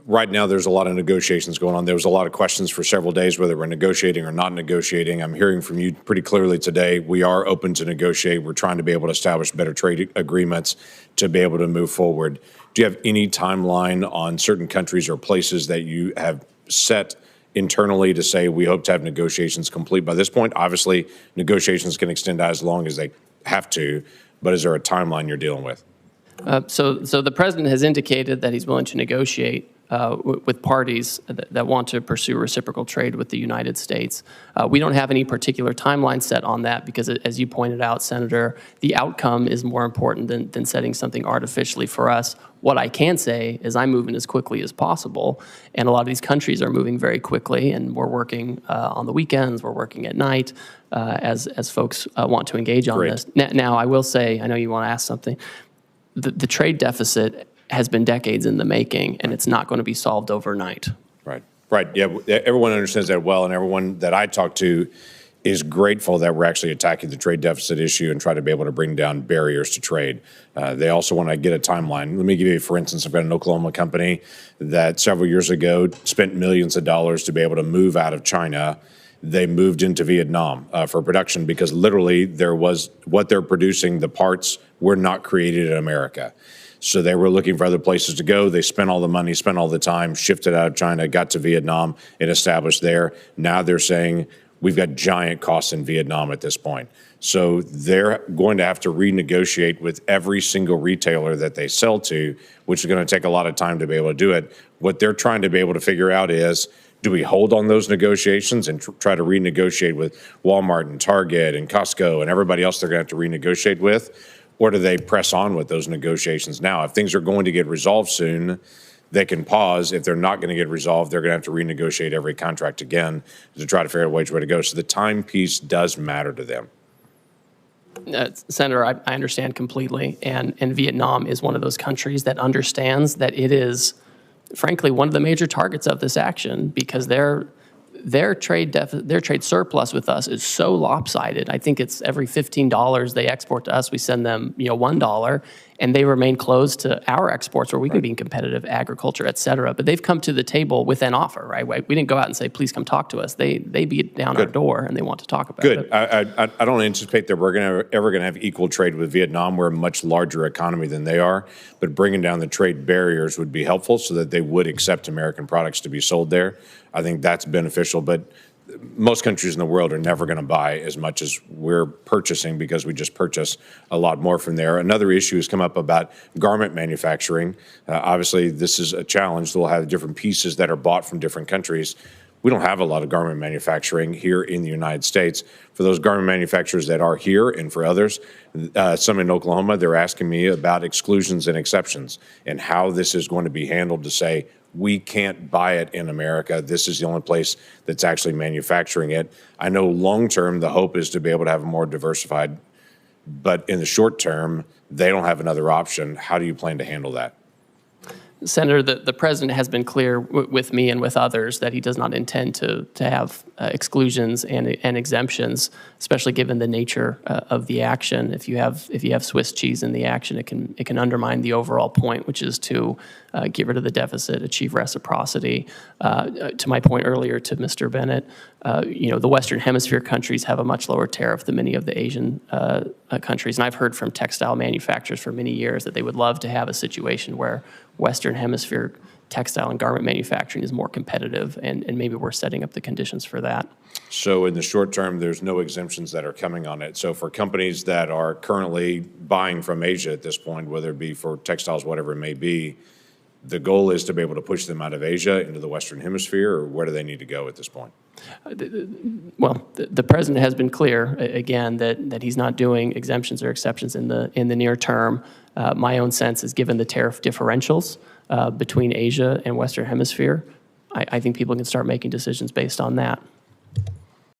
right now there's a lot of negotiations going on. There was a lot of questions for several days whether we're negotiating or not negotiating. I'm hearing from you pretty clearly today. We are open to negotiate. We're trying to be able to establish better trade agreements to be able to move forward. Do you have any timeline on certain countries or places that you have set internally to say we hope to have negotiations complete by this point? Obviously, negotiations can extend out as long as they have to, but is there a timeline you're dealing with? So the president has indicated that he's willing to negotiate with parties that want to pursue reciprocal trade with the United States. We don't have any particular timeline set on that because, as you pointed out, Senator, the outcome is more important than setting something artificially for us. What I can say is I'm moving as quickly as possible, and a lot of these countries are moving very quickly, and we're working on the weekends, we're working at night as folks want to engage on this. Now, I will say, I know you want to ask something. The trade deficit has been decades in the making, and it's not going to be solved overnight. Right. Yeah, everyone understands that well, and everyone that I talk to is grateful that we're actually attacking the trade deficit issue and try to be able to bring down barriers to trade. They also want to get a timeline. Let me give you, for instance, I've got an Oklahoma company that several years ago spent millions of dollars to be able to move out of China. They moved into Vietnam for production because literally there was what they're producing, the parts were not created in America. So they were looking for other places to go. They spent all the money, spent all the time, shifted out of China, got to Vietnam, and established there. Now they're saying we've got giant costs in Vietnam at this point. So they're going to have to renegotiate with every single retailer that they sell to, which is going to take a lot of time to be able to do it. What they're trying to be able to figure out is, do we hold on those negotiations and try to renegotiate with Walmart and Target and Costco and everybody else they're going to have to renegotiate with? Or do they press on with those negotiations now? If things are going to get resolved soon, they can pause. If they're not going to get resolved, they're going to have to renegotiate every contract again to try to figure out which way to go. So the time piece does matter to them. Senator, I understand completely. And Vietnam is one of those countries that understands that it is, frankly, one of the major targets of this action because their trade surplus with us is so lopsided. I think it's every $15 they export to us, we send them $1, and they remain closed to our exports where we can be in competitive agriculture, et cetera. But they've come to the table with an offer, right? We didn't go out and say, please come talk to us. They beat down our door and they want to talk about it. I don't anticipate that we're ever going to have equal trade with Vietnam. We're a much larger economy than they are, but bringing down the trade barriers would be helpful so that they would accept American products to be sold there. I think that's beneficial, but most countries in the world are never going to buy as much as we're purchasing because we just purchase a lot more from there. Another issue has come up about garment manufacturing. Obviously, this is a challenge. We'll have different pieces that are bought from different countries. We don't have a lot of garment manufacturing here in the United States. For those garment manufacturers that are here and for others, some in Oklahoma, they're asking me about exclusions and exceptions and how this is going to be handled to say, we can't buy it in America. This is the only place that's actually manufacturing it. I know long-term, the hope is to be able to have a more diversified, but in the short term, they don't have another option. How do you plan to handle that? Senator, the president has been clear with me and with others that he does not intend to have exclusions and exemptions, especially given the nature of the action. If you have Swiss cheese in the action, it can undermine the overall point, which is to get rid of the deficit, achieve reciprocity. To my point earlier to Mr. Bennett, the Western Hemisphere countries have a much lower tariff than many of the Asian countries, and I've heard from textile manufacturers for many years that they would love to have a situation where Western Hemisphere textile and garment manufacturing is more competitive, and maybe we're setting up the conditions for that. So in the short term, there's no exemptions that are coming on it. So for companies that are currently buying from Asia at this point, whether it be for textiles, whatever it may be, the goal is to be able to push them out of Asia into the Western Hemisphere, or where do they need to go at this point? Well, the president has been clear, again, that he's not doing exemptions or exceptions in the near term. My own sense is given the tariff differentials between Asia and Western Hemisphere, I think people can start making decisions based on that.